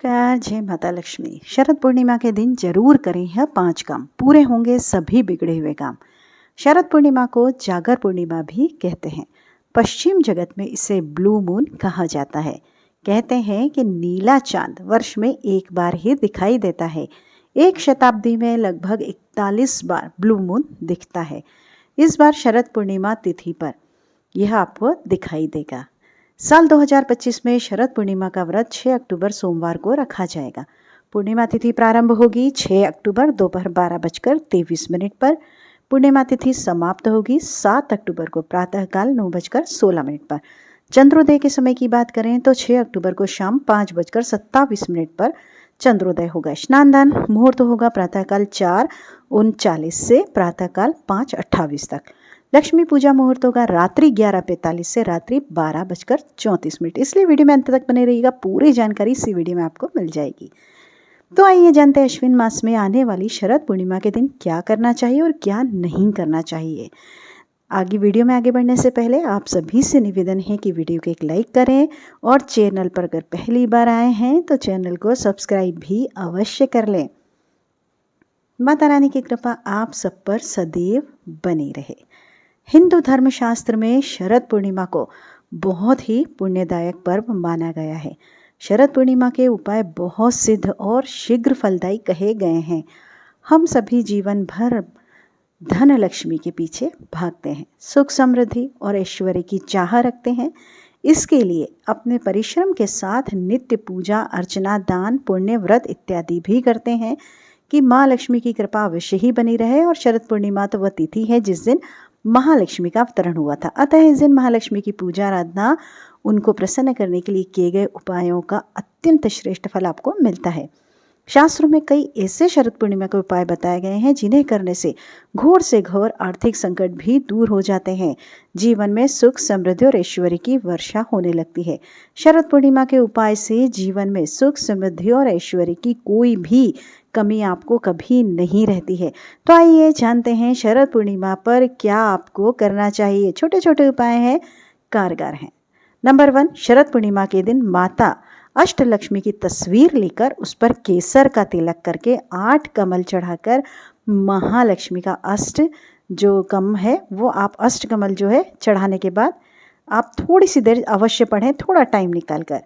नमस्कार, जय माता लक्ष्मी। शरद पूर्णिमा के दिन जरूर करें यह 5 काम, पूरे होंगे सभी बिगड़े हुए काम। शरद पूर्णिमा को जागर पूर्णिमा भी कहते हैं। पश्चिम जगत में इसे ब्लू मून कहा जाता है। कहते हैं कि नीला चांद वर्ष में एक बार ही दिखाई देता है। एक शताब्दी में लगभग 41 बार ब्लू मून दिखता है। इस बार शरद पूर्णिमा तिथि पर यह आपको दिखाई देगा। साल 2025 में शरद पूर्णिमा का व्रत 6 अक्टूबर सोमवार को रखा जाएगा। पूर्णिमा तिथि प्रारंभ होगी 6 अक्टूबर दोपहर 12:23 पर। पूर्णिमा तिथि समाप्त होगी 7 अक्टूबर को प्रातःकाल 9:16 पर। चंद्रोदय के समय की बात करें तो 6 अक्टूबर को शाम 5:27 पर चंद्रोदय होगा। स्नान दान मुहूर्त होगा प्रातःकाल 4:39 से प्रातःकाल 5:28 तक। लक्ष्मी पूजा मुहूर्त होगा रात्रि 11:45 से रात्रि 12:34। इसलिए वीडियो में अंत तक बने रहिएगा, पूरी जानकारी इसी वीडियो में आपको मिल जाएगी। तो आइए जानते हैं अश्विन मास में आने वाली शरद पूर्णिमा के दिन क्या करना चाहिए और क्या नहीं करना चाहिए। वीडियो में आगे बढ़ने से पहले आप सभी से निवेदन है कि वीडियो को एक लाइक करें और चैनल पर अगर पहली बार आए हैं तो चैनल को सब्सक्राइब भी अवश्य कर लें। माता रानी की कृपा आप सब पर सदैव बनी रहे। हिंदू धर्मशास्त्र में शरद पूर्णिमा को बहुत ही पुण्यदायक पर्व माना गया है। शरद पूर्णिमा के उपाय बहुत सिद्ध और शीघ्र फलदायी कहे गए हैं। हम सभी जीवन भर धन लक्ष्मी के पीछे भागते हैं, सुख समृद्धि और ऐश्वर्य की चाह रखते हैं। इसके लिए अपने परिश्रम के साथ नित्य पूजा अर्चना दान पुण्य व्रत इत्यादि भी करते हैं कि माँ लक्ष्मी की कृपा अवश्य ही बनी रहे। और शरद पूर्णिमा तो वह तिथि है जिस दिन महालक्ष्मी का अवतरण हुआ था। अतः इस दिन महालक्ष्मी की पूजा आराधना उनको प्रसन्न करने के लिए किए गए उपायों का अत्यंत श्रेष्ठ फल आपको मिलता है। शास्त्रों में कई ऐसे शरद पूर्णिमा के उपाय बताए गए हैं जिन्हें करने से घोर से घोर आर्थिक संकट भी दूर हो जाते हैं। जीवन में सुख समृद्धि और ऐश्वर्य की वर्षा होने लगती है। शरद पूर्णिमा के उपाय से जीवन में सुख समृद्धि और ऐश्वर्य की कोई भी कमी आपको कभी नहीं रहती है। तो आइए जानते हैं शरद पूर्णिमा पर क्या आपको करना चाहिए। छोटे छोटे उपाय हैं, कारगर हैं। नंबर 1, शरद पूर्णिमा के दिन माता अष्टलक्ष्मी की तस्वीर लेकर उस पर केसर का तिलक करके 8 कमल चढ़ाकर महालक्ष्मी का अष्ट जो कम है वो आप अष्ट कमल जो है चढ़ाने के बाद आप थोड़ी सी देर अवश्य पढ़ें, थोड़ा टाइम निकाल कर।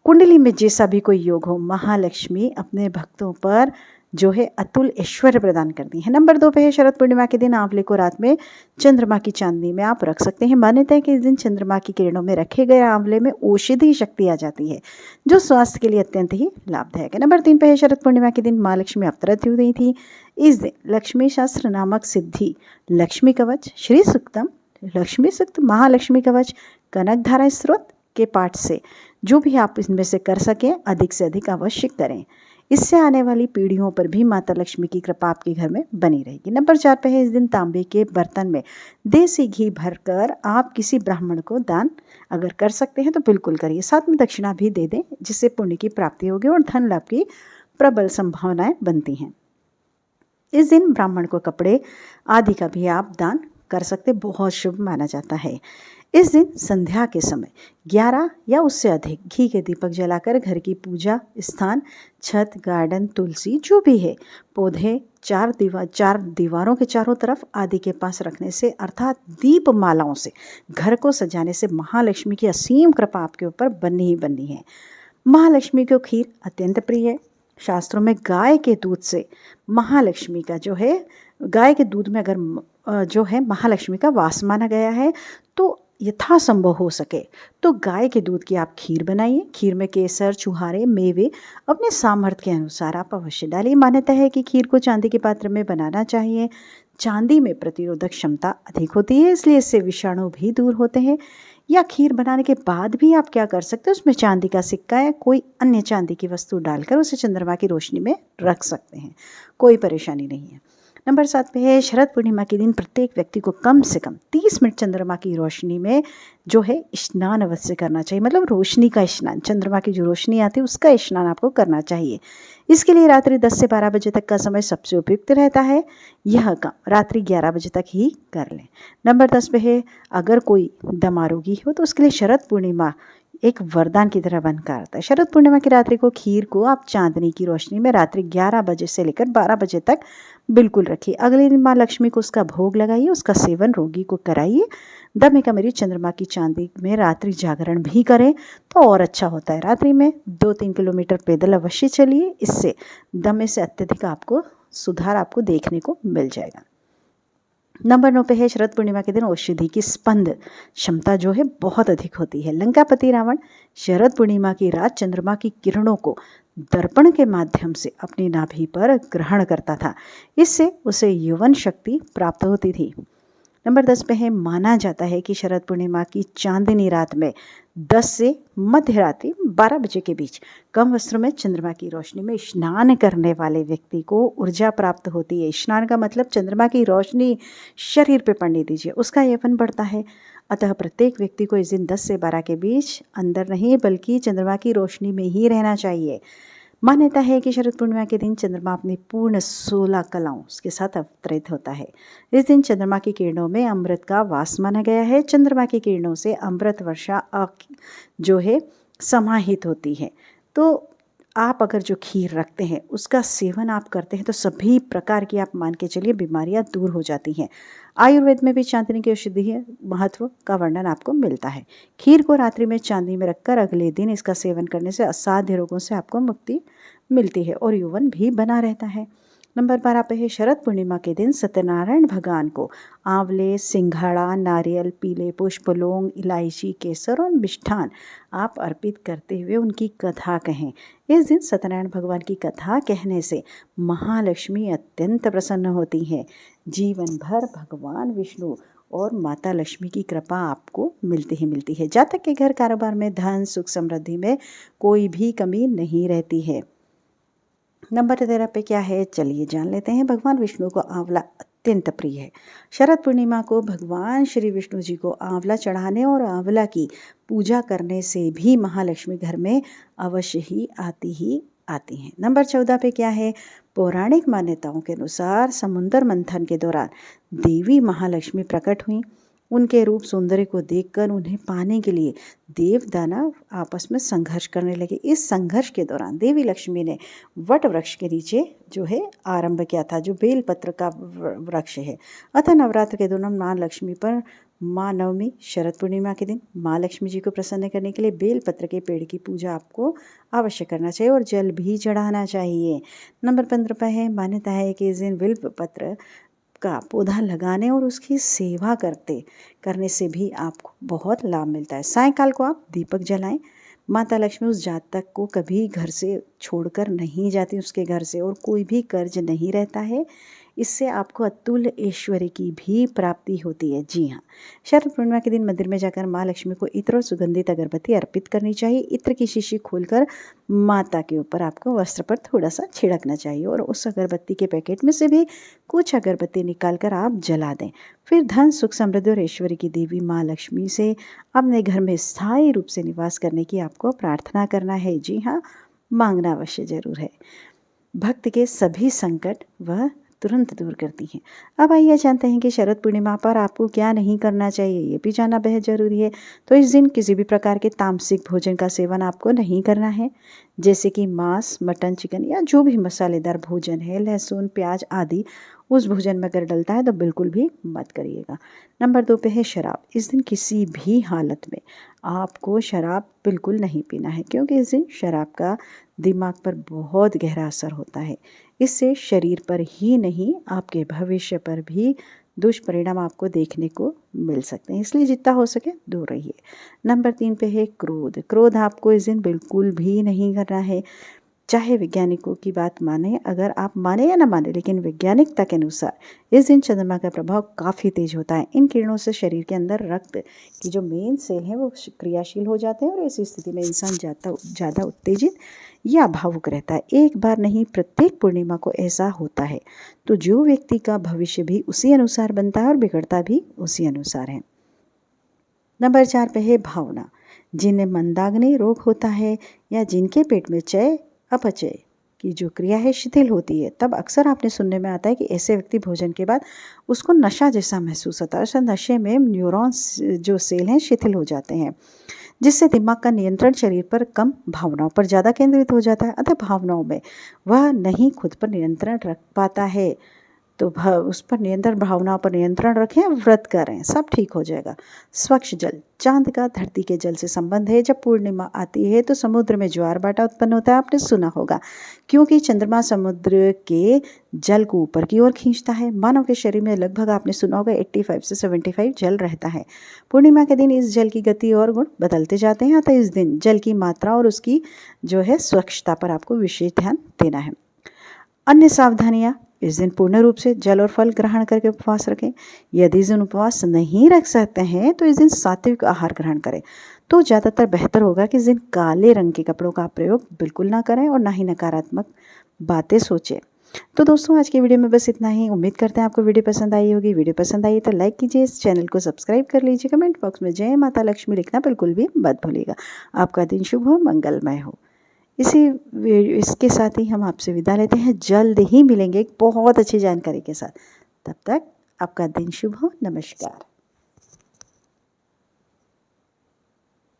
कुंडली में जैसा भी कोई योग हो, महालक्ष्मी अपने भक्तों पर जो है अतुल ऐश्वर्य प्रदान करती है। नंबर 2 पे है शरद पूर्णिमा के दिन आंवले को रात में चंद्रमा की चांदनी में आप रख सकते हैं। मान्यता है कि इस दिन चंद्रमा की किरणों में रखे गए आंवले में औषधि शक्ति आ जाती है जो स्वास्थ्य के लिए अत्यंत ही लाभदायक है। नंबर 3 पे है शरद पूर्णिमा के दिन माँ लक्ष्मी अवतरित हुई थी। इस दिन लक्ष्मी शास्त्र नामक सिद्धि, लक्ष्मी कवच, श्री सूक्तम, लक्ष्मी सूक्त, महालक्ष्मी कवच, कनक धारा स्त्रोत के पाठ से जो भी आप इनमें से कर सकें अधिक से अधिक अवश्य करें। इससे आने वाली पीढ़ियों पर भी माता लक्ष्मी की कृपा आपके घर में बनी रहेगी। नंबर 4 पे है इस दिन तांबे के बर्तन में देसी घी भरकर आप किसी ब्राह्मण को दान अगर कर सकते हैं तो बिल्कुल करिए। साथ में दक्षिणा भी दे दें जिससे पुण्य की प्राप्ति होगी और धन लाभ की प्रबल संभावनाएं बनती हैं। इस दिन ब्राह्मण को कपड़े आदि का भी आप दान कर सकते, बहुत शुभ माना जाता है। इस दिन संध्या के समय 11 या उससे अधिक घी के दीपक जलाकर घर की पूजा स्थान, छत, गार्डन, तुलसी जो भी है पौधे 4 दीवारों के चारों तरफ आदि के पास रखने से अर्थात दीप मालाओं से घर को सजाने से महालक्ष्मी की असीम कृपा आपके ऊपर बननी ही बननी है। महालक्ष्मी को खीर अत्यंत प्रिय है। शास्त्रों में गाय के दूध से महालक्ष्मी का जो है, गाय के दूध में अगर जो है महालक्ष्मी का वास माना गया है तो यथासंभव हो सके तो गाय के दूध की आप खीर बनाइए। खीर में केसर, छुहारे, मेवे अपने सामर्थ्य के अनुसार आप अवश्य डालिए। मान्यता है कि खीर को चांदी के पात्र में बनाना चाहिए। चांदी में प्रतिरोधक क्षमता अधिक होती है, इसलिए इससे विषाणु भी दूर होते हैं। या खीर बनाने के बाद भी आप क्या कर सकते हैं, उसमें चांदी का सिक्का या कोई अन्य चांदी की वस्तु डालकर उसे चंद्रमा की रोशनी में रख सकते हैं, कोई परेशानी नहीं है। नंबर 7 पे है शरद पूर्णिमा के दिन प्रत्येक व्यक्ति को कम से कम 30 मिनट चंद्रमा की रोशनी में जो है स्नान अवश्य करना चाहिए। मतलब रोशनी का स्नान, चंद्रमा की जो रोशनी आती है उसका स्नान आपको करना चाहिए। इसके लिए रात्रि 10 से 12 बजे तक का समय सबसे उपयुक्त रहता है। यह काम रात्रि 11 बजे तक ही कर लें। नंबर 10 पे है अगर कोई दमा रोगी हो तो उसके लिए शरद पूर्णिमा एक वरदान की तरह बनकर आता है। शरद पूर्णिमा की रात्रि को खीर को आप चांदनी की रोशनी में रात्रि 11 बजे से लेकर 12 बजे तक बिल्कुल रखिए। अगले दिन माँ लक्ष्मी को उसका भोग लगाइए, उसका सेवन रोगी को कराइए। दमे का मेरी चंद्रमा की चांदी में रात्रि जागरण भी करें तो और अच्छा होता है। रात्रि में 2-3 किलोमीटर पैदल अवश्य चलिए, इससे दमे से अत्यधिक आपको सुधार आपको देखने को मिल जाएगा। नंबर 9 पे है शरद पूर्णिमा के दिन औषधि की स्पंद क्षमता जो है बहुत अधिक होती है। लंकापति रावण शरद पूर्णिमा की रात चंद्रमा की किरणों को दर्पण के माध्यम से अपनी नाभि पर ग्रहण करता था, इससे उसे यौवन शक्ति प्राप्त होती थी। नंबर 10 पे है माना जाता है कि शरद पूर्णिमा की चांदनी रात में 10 से मध्य रात्रि 12 बजे के बीच कम वस्त्रों में चंद्रमा की रोशनी में स्नान करने वाले व्यक्ति को ऊर्जा प्राप्त होती है। स्नान का मतलब चंद्रमा की रोशनी शरीर पे पड़ने दीजिए, उसका यौवन बढ़ता है। अतः प्रत्येक व्यक्ति को इस दिन 10 से 12 के बीच अंदर नहीं बल्कि चंद्रमा की रोशनी में ही रहना चाहिए। मान्यता है कि शरद पूर्णिमा के दिन चंद्रमा अपनी पूर्ण 16 कलाओं के साथ अवतरित होता है। इस दिन चंद्रमा की किरणों में अमृत का वास माना गया है। चंद्रमा की किरणों से अमृत वर्षा जो है समाहित होती है। तो आप अगर जो खीर रखते हैं उसका सेवन आप करते हैं तो सभी प्रकार की आप मान के चलिए बीमारियां दूर हो जाती हैं। आयुर्वेद में भी चांदनी के औषधीय महत्व का वर्णन आपको मिलता है। खीर को रात्रि में चांदनी में रखकर अगले दिन इसका सेवन करने से असाध्य रोगों से आपको मुक्ति मिलती है और यौवन भी बना रहता है। नंबर 12 पे है शरद पूर्णिमा के दिन सत्यनारायण भगवान को आंवले, सिंघाड़ा, नारियल, पीले पुष्प, लौंग, इलायची, केसर और मिष्ठान आप अर्पित करते हुए उनकी कथा कहें। इस दिन सत्यनारायण भगवान की कथा कहने से महालक्ष्मी अत्यंत प्रसन्न होती हैं। जीवन भर भगवान विष्णु और माता लक्ष्मी की कृपा आपको मिलती ही मिलती है। जातक के घर कारोबार में धन, सुख, समृद्धि में कोई भी कमी नहीं रहती है। नंबर 13 पे क्या है, चलिए जान लेते हैं। भगवान विष्णु को आंवला अत्यंत प्रिय है। शरद पूर्णिमा को भगवान श्री विष्णु जी को आंवला चढ़ाने और आंवला की पूजा करने से भी महालक्ष्मी घर में अवश्य ही आती हैं। नंबर 14 पे क्या है, पौराणिक मान्यताओं के अनुसार समुद्र मंथन के दौरान देवी महालक्ष्मी प्रकट हुई। उनके रूप सौंदर्य को देखकर उन्हें पाने के लिए देव दानव आपस में संघर्ष करने लगे। इस संघर्ष के दौरान देवी लक्ष्मी ने वट वृक्ष के नीचे जो है आरंभ किया था, जो बेलपत्र का वृक्ष है। अतः नवरात्र के दौरान माँ लक्ष्मी पर माँ नवमी शरद पूर्णिमा के दिन माँ लक्ष्मी जी को प्रसन्न करने के लिए बेलपत्र के पेड़ की पूजा आपको अवश्य करना चाहिए और जल भी चढ़ाना चाहिए। नंबर 15 पर है, मान्यता है कि इस दिन बेलपत्र का पौधा लगाने और उसकी सेवा करने से भी आपको बहुत लाभ मिलता है। सायंकाल को आप दीपक जलाएं। माता लक्ष्मी उस जातक को कभी घर से छोड़कर नहीं जाती, उसके घर से और कोई भी कर्ज नहीं रहता है। इससे आपको अतुल्य ऐश्वर्य की भी प्राप्ति होती है। जी हाँ, शरद पूर्णिमा के दिन मंदिर में जाकर माँ लक्ष्मी को इत्र और सुगंधित अगरबत्ती अर्पित करनी चाहिए। इत्र की शीशी खोलकर माता के ऊपर आपको वस्त्र पर थोड़ा सा छिड़कना चाहिए और उस अगरबत्ती के पैकेट में से भी कुछ अगरबत्ती निकालकर आप जला दें। फिर धन, सुख, समृद्धि और ऐश्वर्य की देवी माँ लक्ष्मी से अपने घर में स्थायी रूप से निवास करने की आपको प्रार्थना करना है। जी हाँ, मांगना अवश्य जरूर है। भक्त के सभी संकट वह तुरंत दूर करती हैं। अब आइए जानते हैं कि शरद पूर्णिमा पर आपको क्या नहीं करना चाहिए, ये भी जानना बेहद ज़रूरी है। तो इस दिन किसी भी प्रकार के तामसिक भोजन का सेवन आपको नहीं करना है, जैसे कि मांस, मटन, चिकन या जो भी मसालेदार भोजन है, लहसुन, प्याज आदि उस भोजन में अगर डलता है तो बिल्कुल भी मत करिएगा। नंबर 2 पे है शराब। इस दिन किसी भी हालत में आपको शराब बिल्कुल नहीं पीना है, क्योंकि इस दिन शराब का दिमाग पर बहुत गहरा असर होता है। इससे शरीर पर ही नहीं आपके भविष्य पर भी दुष्परिणाम आपको देखने को मिल सकते हैं, इसलिए जितना हो सके दूर रहिए। नंबर 3 पे है क्रोध। क्रोध आपको इस दिन बिल्कुल भी नहीं करना है। चाहे वैज्ञानिकों की बात माने, अगर आप माने या ना माने, लेकिन वैज्ञानिकता के अनुसार इस दिन चंद्रमा का प्रभाव काफ़ी तेज होता है। इन किरणों से शरीर के अंदर रक्त की जो मेन सेल हैं वो क्रियाशील हो जाते हैं और ऐसी स्थिति में इंसान ज़्यादा उत्तेजित या भावुक रहता है। एक बार नहीं, प्रत्येक पूर्णिमा को ऐसा होता है। तो जो व्यक्ति का भविष्य भी उसी अनुसार बनता है और बिगड़ता भी उसी अनुसार है। नंबर 4 पे है भावना। जिन्हें मंदाग्नि रोग होता है या जिनके पेट में अपचय की जो क्रिया है शिथिल होती है, तब अक्सर आपने सुनने में आता है कि ऐसे व्यक्ति भोजन के बाद उसको नशा जैसा महसूस होता है। नशे में न्यूरॉन्स जो सेल हैं शिथिल हो जाते हैं, जिससे दिमाग का नियंत्रण शरीर पर कम, भावनाओं पर ज़्यादा केंद्रित हो जाता है। अतः भावनाओं में वह नहीं खुद पर नियंत्रण रख पाता है, तो उस पर नियंत्रण, भावनाओं पर नियंत्रण रखें, व्रत करें, सब ठीक हो जाएगा। स्वच्छ जल, चांद का धरती के जल से संबंध है। जब पूर्णिमा आती है तो समुद्र में ज्वार भाटा उत्पन्न होता है, आपने सुना होगा, क्योंकि चंद्रमा समुद्र के जल को ऊपर की ओर खींचता है। मानव के शरीर में लगभग, आपने सुना होगा, 85 से 75 जल रहता है। पूर्णिमा के दिन इस जल की गति और गुण बदलते जाते हैं, अतः इस दिन जल की मात्रा और उसकी जो है स्वच्छता पर आपको विशेष ध्यान देना है। अन्य सावधानियां, इस दिन पूर्ण रूप से जल और फल ग्रहण करके उपवास रखें। यदि इस दिन उपवास नहीं रख सकते हैं तो इस दिन सात्विक आहार ग्रहण करें। तो ज़्यादातर बेहतर होगा कि इस दिन काले रंग के कपड़ों का प्रयोग बिल्कुल ना करें और ना ही नकारात्मक बातें सोचें। तो दोस्तों, आज की वीडियो में बस इतना ही। उम्मीद करते हैं आपको वीडियो पसंद आई होगी। वीडियो पसंद आई तो लाइक कीजिए, इस चैनल को सब्सक्राइब कर लीजिए, कमेंट बॉक्स में जय माता लक्ष्मी लिखना बिल्कुल भी मत भूलिएगा। आपका दिन शुभ हो, मंगलमय हो। इसके साथ ही हम आपसे विदा लेते हैं। जल्द ही मिलेंगे एक बहुत अच्छी जानकारी के साथ। तब तक आपका दिन शुभ हो। नमस्कार।